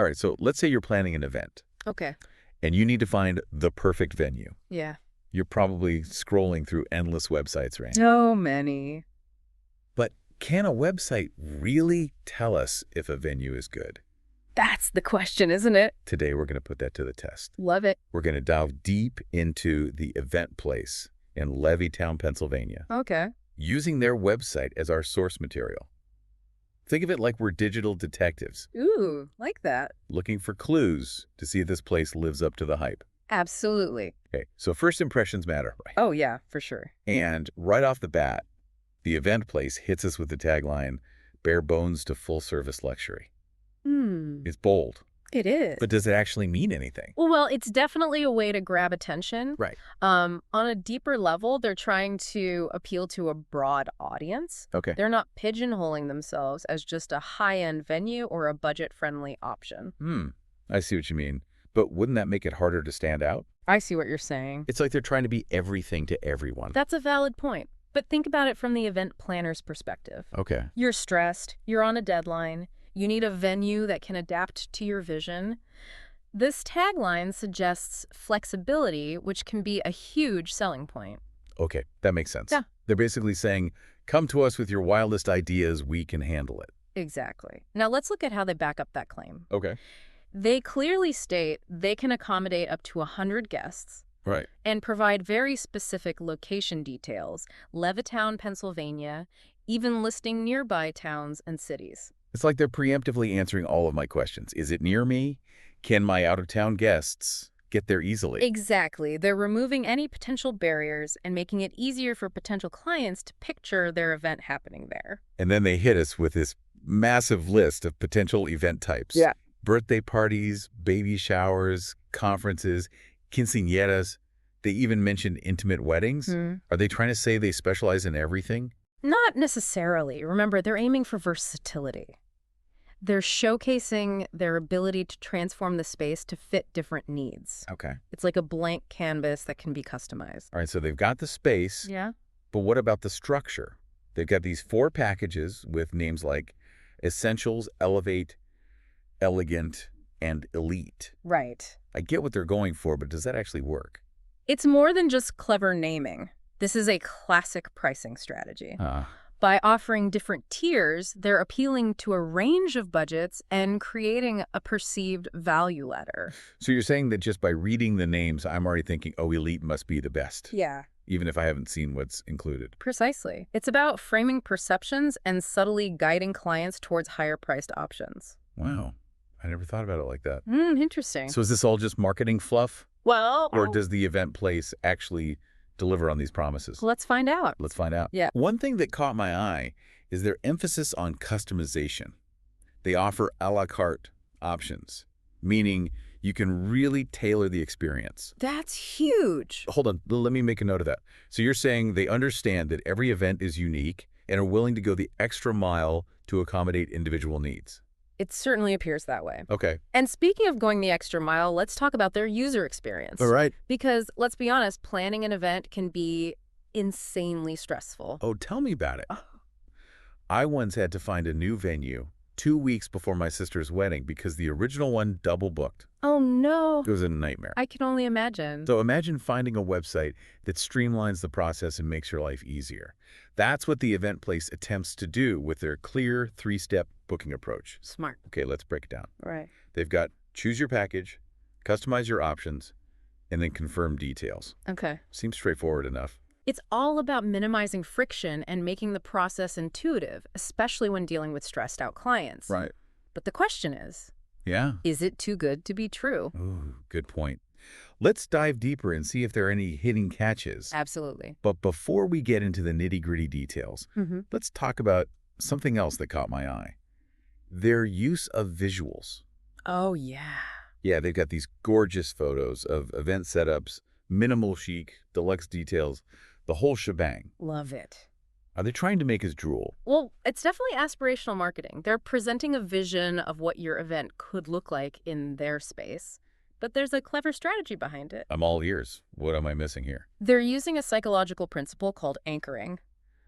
All right, so let's say you're planning an event Okay. and you need to find the perfect venue. Yeah. You're probably scrolling through endless websites, right? So many. But can a website really tell us if a venue is good? That's the question, isn't it? Today, we're going to put that to the test. Love it. We're going to dive deep into the Event Place in Levittown, Pennsylvania, Okay. using their website as our source material. Think of it like we're digital detectives, Ooh, like that. looking for clues to see if this place lives up to the hype. Absolutely. Okay, so first impressions matter, right? Oh, yeah, for sure. And right off the bat, the Event Place hits us with the tagline, bare bones to full-service luxury. It's bold, It is. but does it actually mean anything? Well, it's definitely a way to grab attention. Right. On a deeper level, they're trying to appeal to a broad audience. Okay. They're not pigeonholing themselves as just a high-end venue or a budget-friendly option. I see what you mean. But wouldn't that make it harder to stand out? I see what you're saying. It's like they're trying to be everything to everyone. That's a valid point. But think about it from the event planner's perspective. Okay. You're stressed, you're on a deadline, you need a venue that can adapt to your vision. This tagline suggests flexibility, which can be a huge selling point. Okay, that makes sense. Yeah. They're basically saying, come to us with your wildest ideas, we can handle it. Exactly. Now let's look at how they back up that claim. Okay. They clearly state they can accommodate up to 100 guests Right. and provide very specific location details, Levittown, Pennsylvania, even listing nearby towns and cities. It's like they're preemptively answering all of my questions. Is it near me? Can my out-of-town guests get there easily? Exactly. They're removing any potential barriers and making it easier for potential clients to picture their event happening there. And then they hit us with this massive list of potential event types. Yeah. Birthday parties, baby showers, conferences, quinceañeras. They even mentioned intimate weddings. Are they trying to say they specialize in everything? Not necessarily. Remember, they're aiming for versatility. They're showcasing their ability to transform the space to fit different needs. Okay. It's like a blank canvas that can be customized. All right, so they've got the space, Yeah. but what about the structure? They've got these 4 packages with names like Essentials, Elevate, Elegant, and Elite. Right. I get what they're going for, but does that actually work? It's more than just clever naming. This is a classic pricing strategy. Ah. By offering different tiers, they're appealing to a range of budgets and creating a perceived value ladder. So you're saying that just by reading the names, I'm already thinking, oh, Elite must be the best, Yeah. even if I haven't seen what's included. Precisely. It's about framing perceptions and subtly guiding clients towards higher-priced options. Wow. I never thought about it like that. Interesting. So is this all just marketing fluff? Well, Or does the Event Place actually deliver on these promises? let's find out. Let's find out. Yeah. One thing that caught my eye is their emphasis on customization. They offer a la carte options, meaning you can really tailor the experience. That's huge. Hold on, let me make a note of that. So you're saying they understand that every event is unique and are willing to go the extra mile to accommodate individual needs. It certainly appears that way. Okay. And speaking of going the extra mile, let's talk about their user experience. All right. Because, let's be honest, planning an event can be insanely stressful. Oh, tell me about it. I once had to find a new venue 2 weeks before my sister's wedding because the original one double booked. Oh, no. It was a nightmare. I can only imagine. So imagine finding a website that streamlines the process and makes your life easier. That's what the Event Place attempts to do with their clear 3-step booking approach. Smart. Okay, let's break it down. Right. They've got choose your package, customize your options, and then confirm details. Okay. Seems straightforward enough. It's all about minimizing friction and making the process intuitive, especially when dealing with stressed out clients. Right. But the question is it too good to be true? Ooh, good point. Let's dive deeper and see if there are any hidden catches. Absolutely. But before we get into the nitty-gritty details, let's talk about something else that caught my eye. Their use of visuals. Oh, yeah. Yeah, they've got these gorgeous photos of event setups, minimal chic, deluxe details, the whole shebang. Love it. Are they trying to make us drool? Well, it's definitely aspirational marketing. They're presenting a vision of what your event could look like in their space. But there's a clever strategy behind it. I'm all ears. What am I missing here? They're using a psychological principle called anchoring.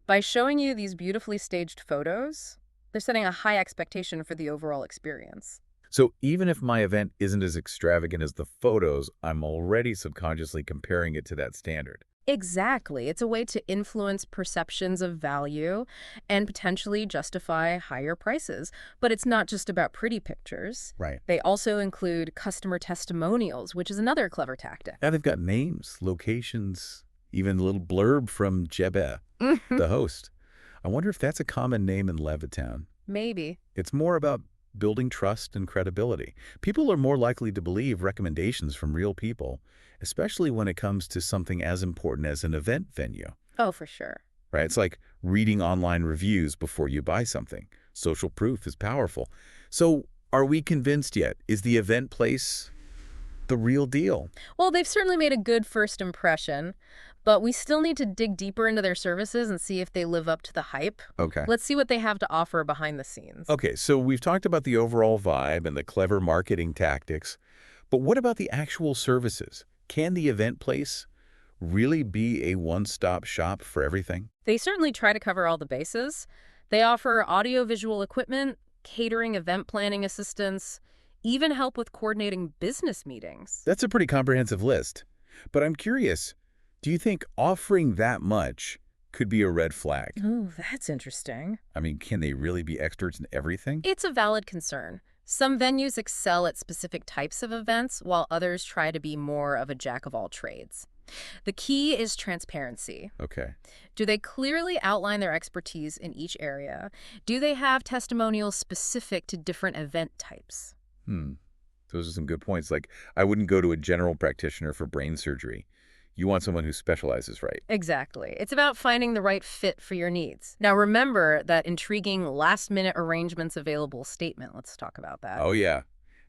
By showing you these beautifully staged photos, they're setting a high expectation for the overall experience. So even if my event isn't as extravagant as the photos, I'm already subconsciously comparing it to that standard. Exactly. It's a way to influence perceptions of value and potentially justify higher prices. But it's not just about pretty pictures. Right. They also include customer testimonials, which is another clever tactic. Now they've got names, locations, even a little blurb from Jebe, the host. I wonder if that's a common name in Levittown. Maybe. It's more about building trust and credibility. People are more likely to believe recommendations from real people, especially when it comes to something as important as an event venue, Oh, for sure. right? It's like reading online reviews before you buy something. Social proof is powerful. So are we convinced yet? Is the event place the real deal? Well, they've certainly made a good first impression, but we still need to dig deeper into their services and see if they live up to the hype. Okay. Let's see what they have to offer behind the scenes. Okay, so we've talked about the overall vibe and the clever marketing tactics, but what about the actual services? Can the event place really be a one-stop shop for everything? They certainly try to cover all the bases. They offer audiovisual equipment, catering, event planning assistance, even help with coordinating business meetings. That's a pretty comprehensive list. But I'm curious, do you think offering that much could be a red flag? Oh, that's interesting. I mean, can they really be experts in everything? It's a valid concern. Some venues excel at specific types of events, while others try to be more of a jack of all trades. The key is transparency. Okay. Do they clearly outline their expertise in each area? Do they have testimonials specific to different event types? Those are some good points. Like, I wouldn't go to a general practitioner for brain surgery. You want someone who specializes, right? Exactly. It's about finding the right fit for your needs. Now, remember that intriguing last-minute arrangements available statement. Let's talk about that. Oh, yeah.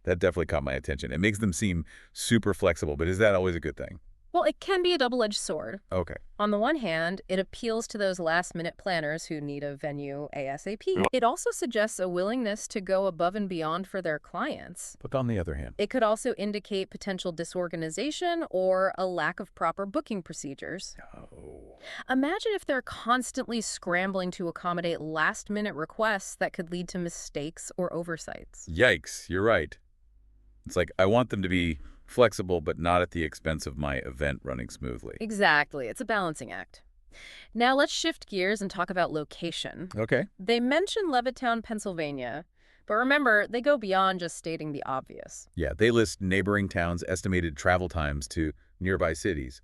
That definitely caught my attention. It makes them seem super flexible, but is that always a good thing? Well, it can be a double-edged sword. Okay. On the one hand, it appeals to those last-minute planners who need a venue ASAP. It also suggests a willingness to go above and beyond for their clients. But on the other hand, It could also indicate potential disorganization or a lack of proper booking procedures. oh, Imagine if they're constantly scrambling to accommodate last-minute requests that could lead to mistakes or oversights. yikes, you're right. It's like I want them to be flexible, but not at the expense of my event running smoothly. Exactly. It's a balancing act. Now let's shift gears and talk about location. Okay. They mention Levittown, Pennsylvania, but remember, they go beyond just stating the obvious. Yeah, they list neighboring towns' estimated travel times to nearby cities.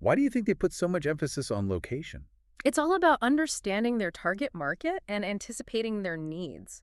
Why do you think they put so much emphasis on location? It's all about understanding their target market and anticipating their needs.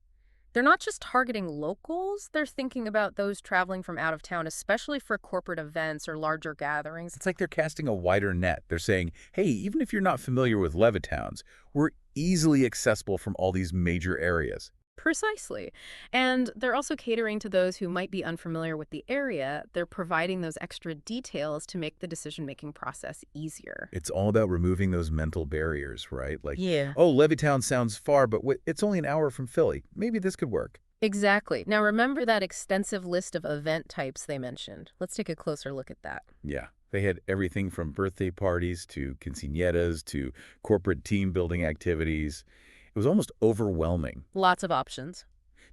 They're not just targeting locals, they're thinking about those traveling from out of town, especially for corporate events or larger gatherings. It's like they're casting a wider net. They're saying, hey, even if you're not familiar with Levittowns, we're easily accessible from all these major areas. Precisely. And they're also catering to those who might be unfamiliar with the area. They're providing those extra details to make the decision-making process easier. It's all about removing those mental barriers, right? Like, Yeah. oh, Levittown sounds far, but it's only an hour from Philly. Maybe this could work. Exactly. Now remember that extensive list of event types they mentioned. Let's take a closer look at that. Yeah. They had everything from birthday parties to quinceañeras to corporate team building activities. It was almost overwhelming. Lots of options.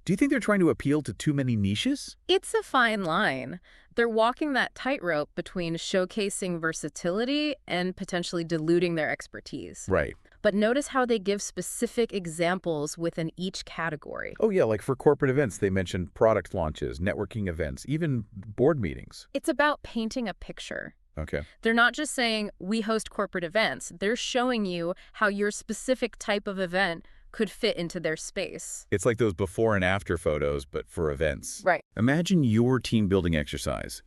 Do you think they're trying to appeal to too many niches? It's a fine line. They're walking that tightrope between showcasing versatility and potentially diluting their expertise. Right. But notice how they give specific examples within each category. Oh, yeah, like for corporate events, they mentioned product launches, networking events, even board meetings. It's about painting a picture. Okay. They're not just saying, we host corporate events. They're showing you how your specific type of event could fit into their space. It's like those before and after photos, but for events. Right. Imagine your team building exercise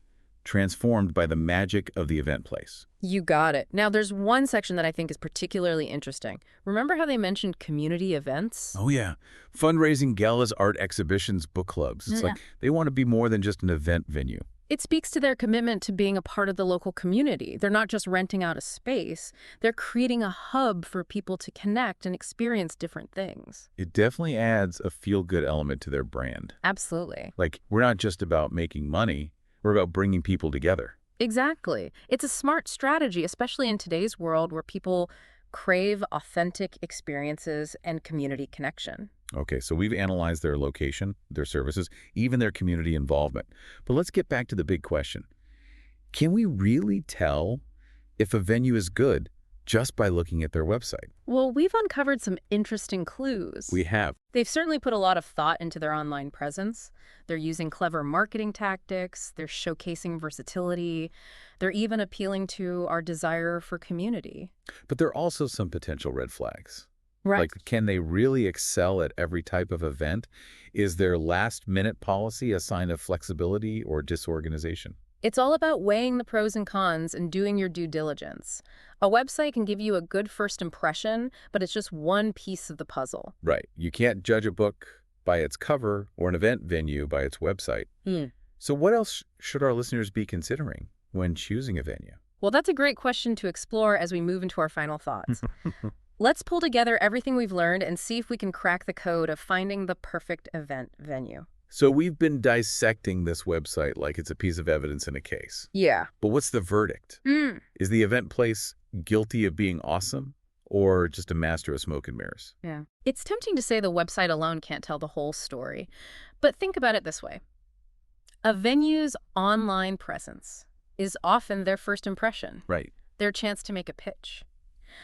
transformed by the magic of the event place. You got it. Now, there's one section that I think is particularly interesting. Remember how they mentioned community events? Oh, yeah. Fundraising, galas, art exhibitions, book clubs. It's like they want to be more than just an event venue. It speaks to their commitment to being a part of the local community. They're not just renting out a space. They're creating a hub for people to connect and experience different things. It definitely adds a feel-good element to their brand. Absolutely. Like, we're not just about making money, we're about bringing people together. Exactly. It's a smart strategy, especially in today's world where people crave authentic experiences and community connection. Okay, so we've analyzed their location, their services, even their community involvement. But let's get back to the big question. Can we really tell if a venue is good just by looking at their website? Well, we've uncovered some interesting clues. We have. They've certainly put a lot of thought into their online presence. They're using clever marketing tactics. They're showcasing versatility. They're even appealing to our desire for community. But there are also some potential red flags. Right. Like, can they really excel at every type of event? Is their last-minute policy a sign of flexibility or disorganization? It's all about weighing the pros and cons and doing your due diligence. A website can give you a good first impression, but it's just one piece of the puzzle. Right. You can't judge a book by its cover or an event venue by its website. So what else should our listeners be considering when choosing a venue? Well, that's a great question to explore as we move into our final thoughts. Let's pull together everything we've learned and see if we can crack the code of finding the perfect event venue. So we've been dissecting this website like it's a piece of evidence in a case. Yeah. But what's the verdict? Is the event place guilty of being awesome or just a master of smoke and mirrors? Yeah. It's tempting to say the website alone can't tell the whole story, but think about it this way. A venue's online presence is often their first impression, Right. their chance to make a pitch.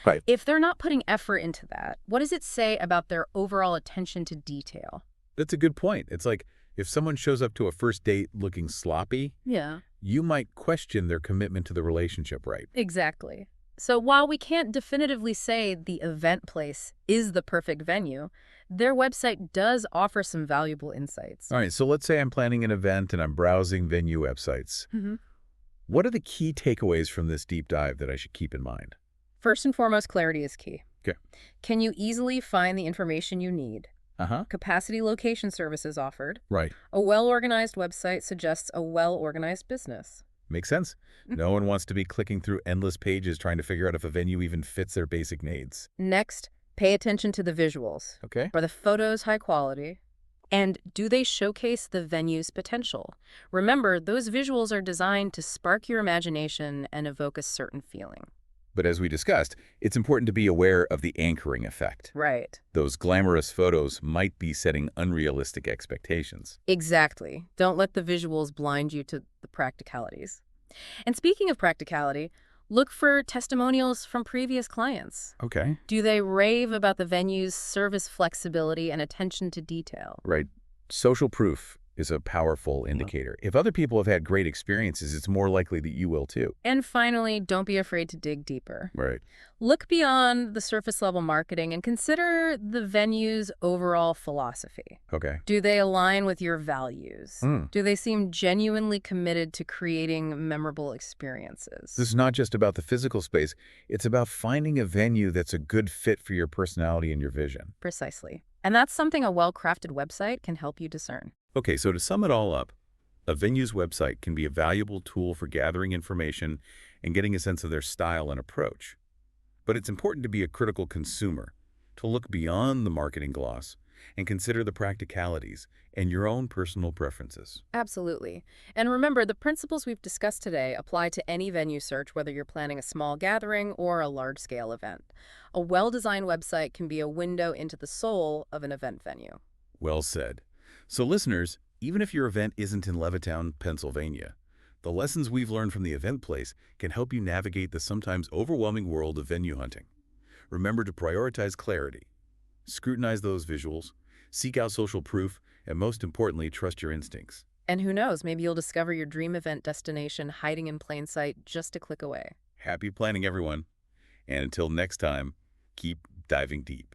Right. If they're not putting effort into that, what does it say about their overall attention to detail? That's a good point. It's like if someone shows up to a first date looking sloppy, Yeah. you might question their commitment to the relationship, right? Exactly. So while we can't definitively say the event place is the perfect venue, their website does offer some valuable insights. All right, so let's say I'm planning an event and I'm browsing venue websites. What are the key takeaways from this deep dive that I should keep in mind? First and foremost, clarity is key. Okay. Can you easily find the information you need? Uh-huh. Capacity location services offered. Right. A well-organized website suggests a well-organized business. Makes sense. No one wants to be clicking through endless pages trying to figure out if a venue even fits their basic needs. Next, pay attention to the visuals. Okay. Are the photos high quality? And do they showcase the venue's potential? Remember, those visuals are designed to spark your imagination and evoke a certain feeling. But as we discussed, it's important to be aware of the anchoring effect. Right. Those glamorous photos might be setting unrealistic expectations. Exactly. Don't let the visuals blind you to the practicalities. And speaking of practicality, look for testimonials from previous clients. Okay. Do they rave about the venue's service flexibility and attention to detail? Right. Social proof is a powerful indicator. If other people have had great experiences, it's more likely that you will too. And finally, don't be afraid to dig deeper. Right. Look beyond the surface level marketing and consider the venue's overall philosophy. Okay. Do they align with your values? Do they seem genuinely committed to creating memorable experiences? This is not just about the physical space. It's about finding a venue that's a good fit for your personality and your vision. Precisely. And that's something a well-crafted website can help you discern. Okay, so to sum it all up, a venue's website can be a valuable tool for gathering information and getting a sense of their style and approach. But it's important to be a critical consumer, to look beyond the marketing gloss and consider the practicalities and your own personal preferences. Absolutely. And remember, the principles we've discussed today apply to any venue search, whether you're planning a small gathering or a large-scale event. A well-designed website can be a window into the soul of an event venue. Well said. So listeners, even if your event isn't in Levittown, Pennsylvania, the lessons we've learned from the event place can help you navigate the sometimes overwhelming world of venue hunting. Remember to prioritize clarity, scrutinize those visuals, seek out social proof, and most importantly, trust your instincts. And who knows, maybe you'll discover your dream event destination hiding in plain sight just a click away. Happy planning, everyone. And until next time, keep diving deep.